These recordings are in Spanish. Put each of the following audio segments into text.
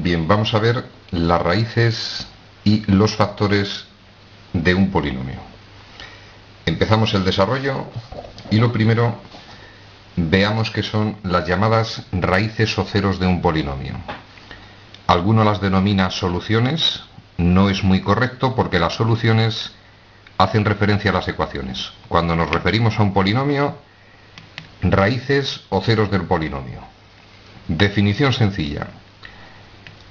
Bien, vamos a ver las raíces y los factores de un polinomio. Empezamos el desarrollo y lo primero, veamos qué son las llamadas raíces o ceros de un polinomio. Alguno las denomina soluciones, no es muy correcto porque las soluciones hacen referencia a las ecuaciones. Cuando nos referimos a un polinomio, raíces o ceros del polinomio. Definición sencilla.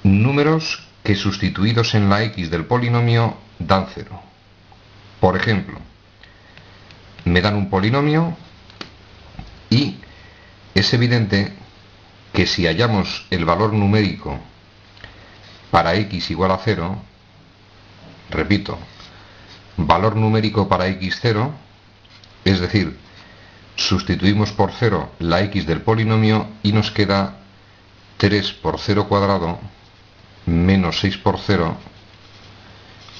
Números que sustituidos en la x del polinomio dan 0. Por ejemplo, me dan un polinomio y es evidente que si hallamos el valor numérico para x igual a 0, repito, valor numérico para x 0, es decir, sustituimos por 0 la x del polinomio y nos queda 3 por 0 cuadrado menos 6 por 0,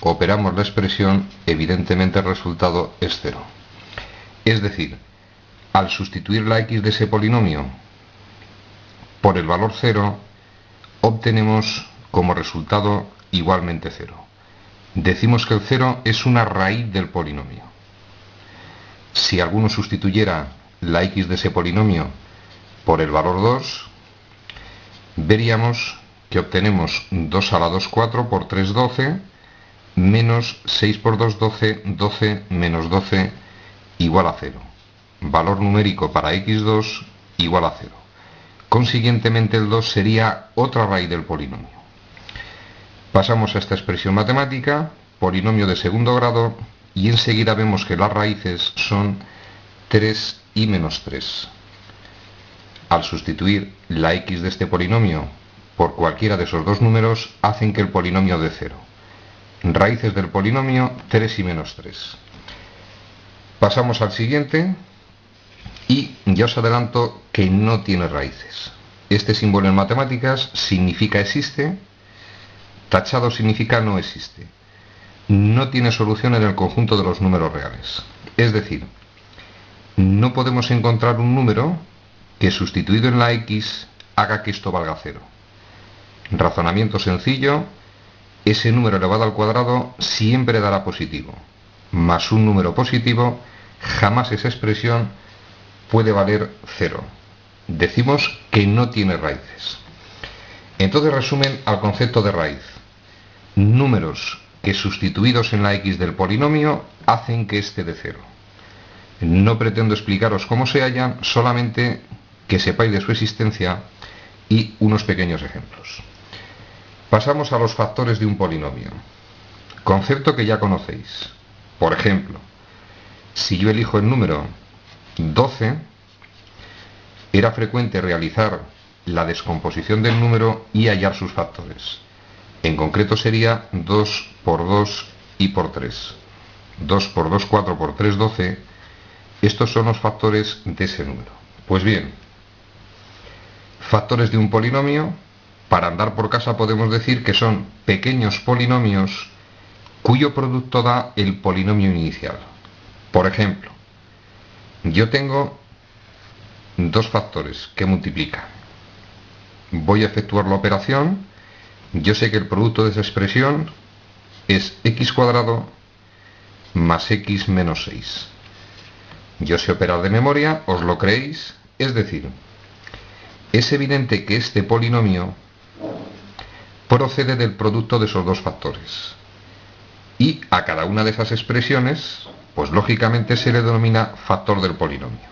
operamos la expresión, evidentemente el resultado es 0. Es decir, al sustituir la x de ese polinomio por el valor 0, obtenemos como resultado igualmente 0. Decimos que el 0 es una raíz del polinomio. Si alguno sustituyera la x de ese polinomio por el valor 2, veríamos que obtenemos 2 a la 2, 4, por 3, 12, menos 6 por 2, 12, 12 menos 12 igual a 0. Valor numérico para x2 igual a 0. Consiguientemente el 2 sería otra raíz del polinomio. Pasamos a esta expresión matemática, polinomio de segundo grado, y enseguida vemos que las raíces son 3 y menos 3. Al sustituir la x de este polinomio por cualquiera de esos dos números, hacen que el polinomio dé 0. Raíces del polinomio 3 y menos 3. Pasamos al siguiente y ya os adelanto que no tiene raíces. Este símbolo en matemáticas significa existe, tachado significa no existe. No tiene solución en el conjunto de los números reales. Es decir, no podemos encontrar un número que sustituido en la x haga que esto valga 0. Razonamiento sencillo, ese número elevado al cuadrado siempre dará positivo, más un número positivo, jamás esa expresión puede valer 0. Decimos que no tiene raíces. Entonces resumen al concepto de raíz. Números que sustituidos en la x del polinomio hacen que éste dé 0. No pretendo explicaros cómo se hallan, solamente que sepáis de su existencia y unos pequeños ejemplos. Pasamos a los factores de un polinomio. Concepto que ya conocéis. Por ejemplo, si yo elijo el número 12, era frecuente realizar la descomposición del número y hallar sus factores. En concreto sería 2 por 2 y por 3. 2 por 2, 4 por 3, 12. Estos son los factores de ese número. Pues bien, factores de un polinomio, para andar por casa podemos decir que son pequeños polinomios cuyo producto da el polinomio inicial. Por ejemplo, yo tengo dos factores que multiplican. Voy a efectuar la operación. Yo sé que el producto de esa expresión es x cuadrado más x menos 6. Yo sé operar de memoria, ¿os lo creéis? Es decir, es evidente que este polinomio procede del producto de esos dos factores. Y a cada una de esas expresiones, pues lógicamente se le denomina factor del polinomio.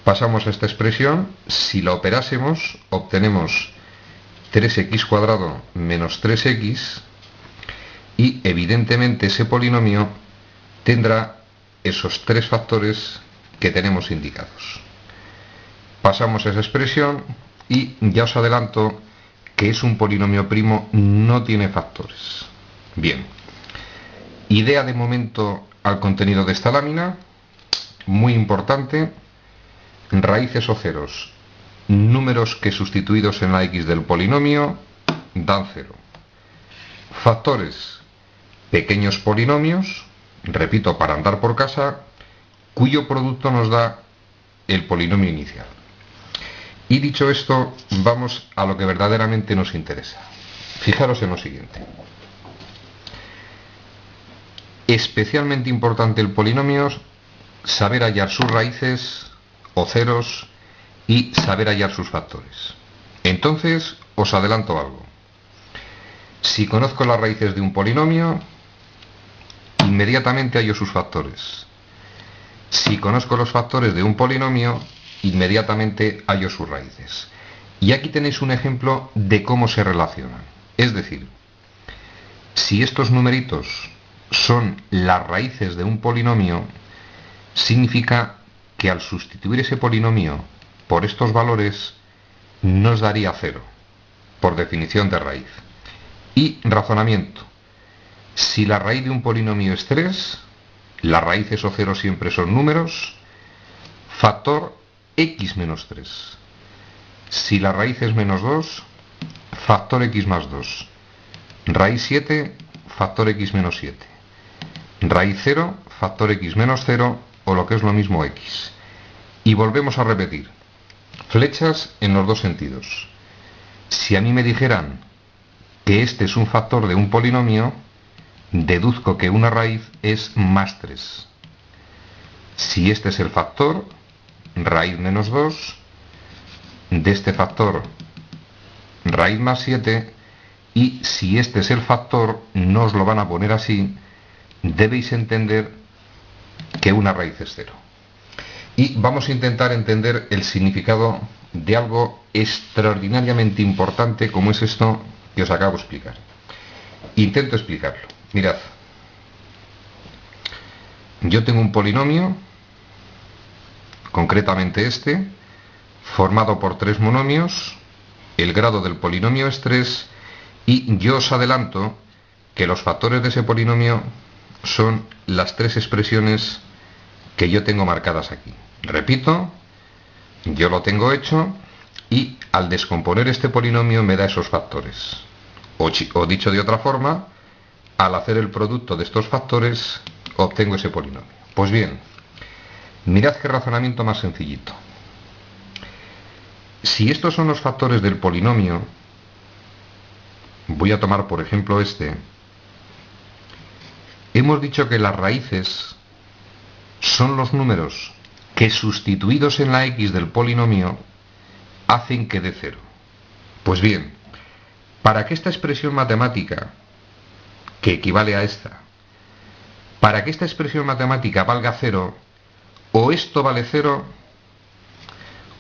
Pasamos a esta expresión, si la operásemos, obtenemos 3x cuadrado menos 3x y evidentemente ese polinomio tendrá esos tres factores que tenemos indicados. Pasamos a esa expresión y ya os adelanto que es un polinomio primo, no tiene factores. Bien, idea de momento al contenido de esta lámina, muy importante, raíces o ceros, números que sustituidos en la x del polinomio dan 0. Factores, pequeños polinomios, repito para andar por casa, cuyo producto nos da el polinomio inicial. Y dicho esto, vamos a lo que verdaderamente nos interesa. Fijaros en lo siguiente. Especialmente importante el polinomio, saber hallar sus raíces o ceros y saber hallar sus factores. Entonces, os adelanto algo. Si conozco las raíces de un polinomio, inmediatamente hallo sus factores. Si conozco los factores de un polinomio, inmediatamente hallo sus raíces. Y aquí tenéis un ejemplo de cómo se relacionan. Es decir, si estos numeritos son las raíces de un polinomio, significa que al sustituir ese polinomio por estos valores, nos daría 0, por definición de raíz. Y razonamiento. Si la raíz de un polinomio es 3, las raíces o ceros siempre son números, factor x menos 3. Si la raíz es menos 2, factor x más 2. Raíz 7, factor x menos 7. Raíz 0, factor x menos 0, o lo que es lo mismo x. Y volvemos a repetir. Flechas en los dos sentidos. Si a mí me dijeran que este es un factor de un polinomio, deduzco que una raíz es más 3. Si este es el factor, raíz menos 2, de este factor, raíz más 7, y si este es el factor, no os lo van a poner así, debéis entender que una raíz es 0. Y vamos a intentar entender el significado de algo extraordinariamente importante como es esto que os acabo de explicar. Intento explicarlo. Mirad, yo tengo un polinomio, concretamente este, formado por 3 monomios, el grado del polinomio es 3, y yo os adelanto que los factores de ese polinomio son las 3 expresiones que yo tengo marcadas aquí. Repito, yo lo tengo hecho y al descomponer este polinomio me da esos factores. O dicho de otra forma, al hacer el producto de estos factores obtengo ese polinomio. Pues bien, mirad qué razonamiento más sencillito. Si estos son los factores del polinomio, voy a tomar por ejemplo este. Hemos dicho que las raíces son los números que sustituidos en la x del polinomio hacen que dé 0. Pues bien, para que esta expresión matemática, que equivale a esta, para que esta expresión matemática valga 0, o esto vale 0,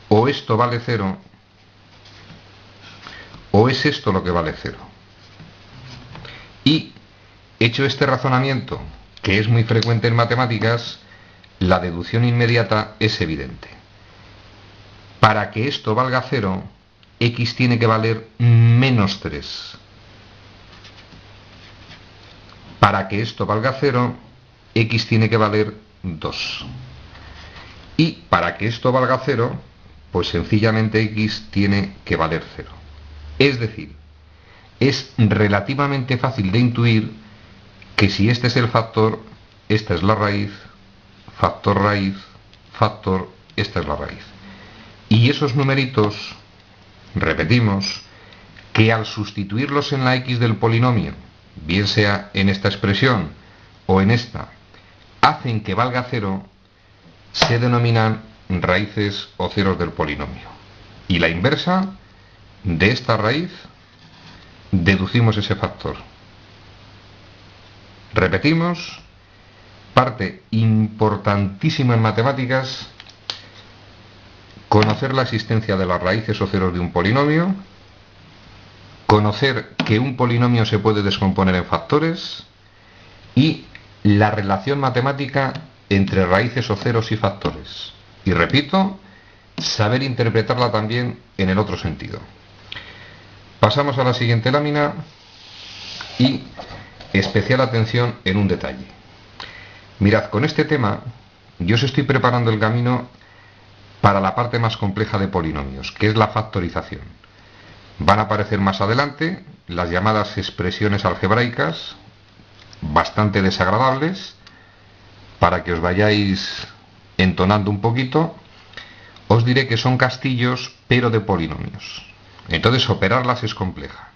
o esto vale 0, o es esto lo que vale 0. Y, hecho este razonamiento, que es muy frecuente en matemáticas, la deducción inmediata es evidente. Para que esto valga 0, x tiene que valer menos 3. Para que esto valga 0, x tiene que valer 2. Y para que esto valga 0, pues sencillamente x tiene que valer 0. Es decir, es relativamente fácil de intuir que si este es el factor, esta es la raíz, factor raíz, factor, esta es la raíz. Y esos numeritos, repetimos, que al sustituirlos en la x del polinomio, bien sea en esta expresión o en esta, hacen que valga 0, se denominan raíces o ceros del polinomio. Y la inversa de esta raíz, deducimos ese factor. Repetimos, parte importantísima en matemáticas, conocer la existencia de las raíces o ceros de un polinomio, conocer que un polinomio se puede descomponer en factores y la relación matemática entre raíces o ceros y factores. Y repito, saber interpretarla también en el otro sentido. Pasamos a la siguiente lámina y especial atención en un detalle. Mirad, con este tema yo os estoy preparando el camino para la parte más compleja de polinomios, que es la factorización. Van a aparecer más adelante las llamadas expresiones algebraicas, bastante desagradables, para que os vayáis entonando un poquito. Os diré que son castillos pero de polinomios. Entonces operarlas es compleja.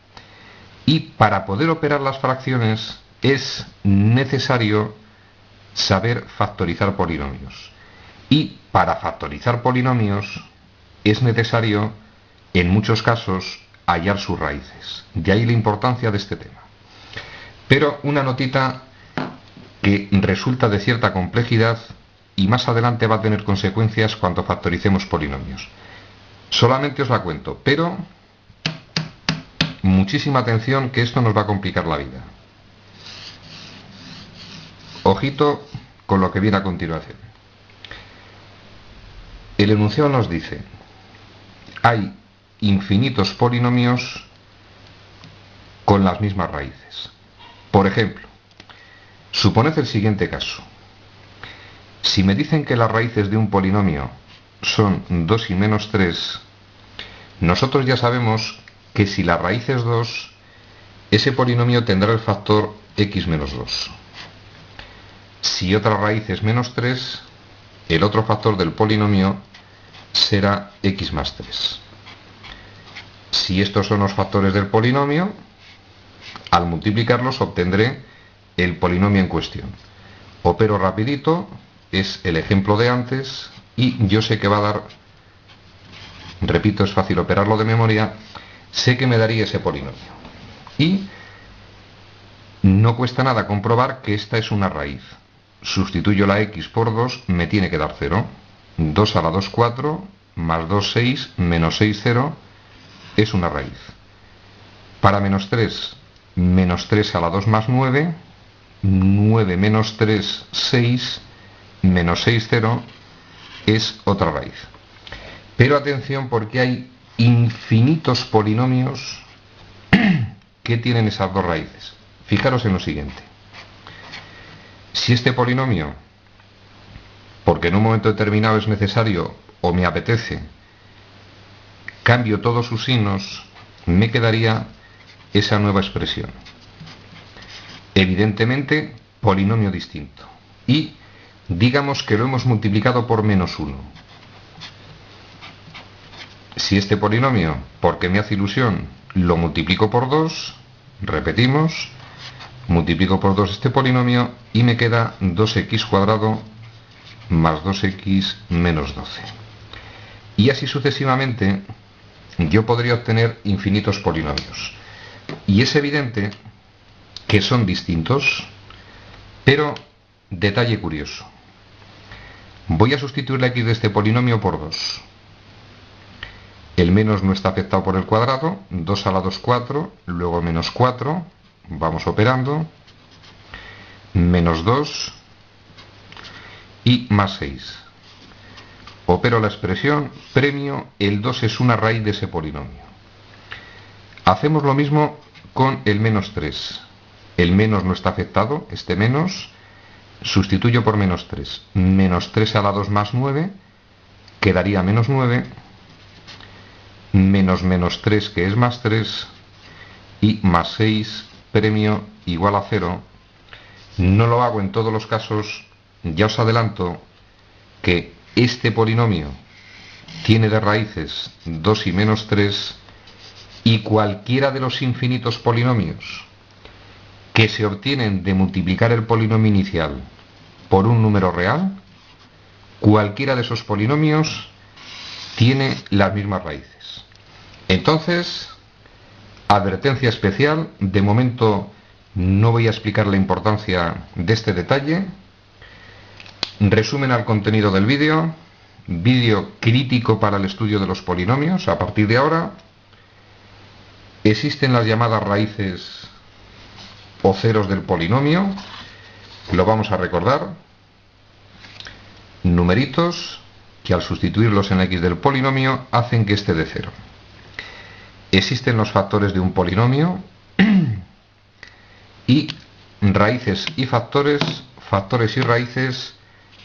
Y para poder operar las fracciones es necesario saber factorizar polinomios. Y para factorizar polinomios es necesario, en muchos casos, hallar sus raíces. De ahí la importancia de este tema. Pero una notita que resulta de cierta complejidad y más adelante va a tener consecuencias cuando factoricemos polinomios. Solamente os la cuento, pero muchísima atención, que esto nos va a complicar la vida. Ojito con lo que viene a continuación. El enunciado nos dice: hay infinitos polinomios con las mismas raíces. Por ejemplo, suponed el siguiente caso. Si me dicen que las raíces de un polinomio son 2 y menos 3, nosotros ya sabemos que si la raíz es 2, ese polinomio tendrá el factor x menos 2. Si otra raíz es menos 3, el otro factor del polinomio será x más 3. Si estos son los factores del polinomio, al multiplicarlos obtendré el polinomio en cuestión. Opero rapidito, es el ejemplo de antes, y yo sé que va a dar, repito, es fácil operarlo de memoria, sé que me daría ese polinomio. Y no cuesta nada comprobar que esta es una raíz. Sustituyo la x por 2, me tiene que dar 0. 2 a la 2, 4, más 2, 6, menos 6, 0, es una raíz. Para menos 3, menos 3 a la 2 más 9, 9 menos 3, 6, menos 6, 0, es otra raíz. Pero atención, porque hay infinitos polinomios que tienen esas dos raíces. Fijaros en lo siguiente. Si este polinomio, porque en un momento determinado es necesario o me apetece, cambio todos sus signos, me quedaría esa nueva expresión. Evidentemente, polinomio distinto. Y digamos que lo hemos multiplicado por menos 1. Si este polinomio, porque me hace ilusión, lo multiplico por 2, repetimos, multiplico por 2 este polinomio y me queda 2x cuadrado más 2x menos 12. Y así sucesivamente yo podría obtener infinitos polinomios. Y es evidente que son distintos, pero detalle curioso. Voy a sustituir la x de este polinomio por 2. El menos no está afectado por el cuadrado, 2 a la 2, 4, luego menos 4, vamos operando, menos 2 y más 6. Opero la expresión, premio, el 2 es una raíz de ese polinomio. Hacemos lo mismo con el menos 3. El menos no está afectado, este menos, sustituyo por menos 3. Menos 3 a la 2 más 9, quedaría menos 9, menos menos 3, que es más 3, y más 6, premio, igual a 0. No lo hago en todos los casos, ya os adelanto que este polinomio tiene de raíces 2 y menos 3, y cualquiera de los infinitos polinomios que se obtienen de multiplicar el polinomio inicial por un número real, cualquiera de esos polinomios tiene las mismas raíces. Entonces, advertencia especial, de momento no voy a explicar la importancia de este detalle. Resumen al contenido del vídeo, vídeo crítico para el estudio de los polinomios. A partir de ahora, existen las llamadas raíces o ceros del polinomio, lo vamos a recordar, numeritos que al sustituirlos en la x del polinomio hacen que esté de 0. Existen los factores de un polinomio y raíces y factores y raíces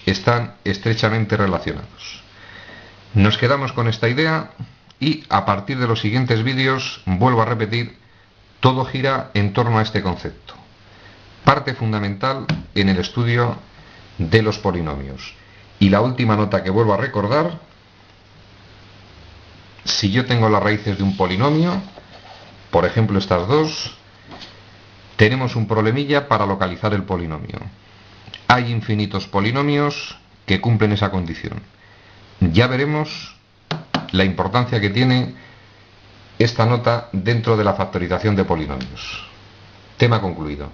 están estrechamente relacionados. Nos quedamos con esta idea y a partir de los siguientes vídeos, vuelvo a repetir, todo gira en torno a este concepto. Parte fundamental en el estudio de los polinomios. Y la última nota que vuelvo a recordar Si yo tengo las raíces de un polinomio, por ejemplo estas dos, tenemos un problemilla para localizar el polinomio. Hay infinitos polinomios que cumplen esa condición. Ya veremos la importancia que tiene esta nota dentro de la factorización de polinomios. Tema concluido.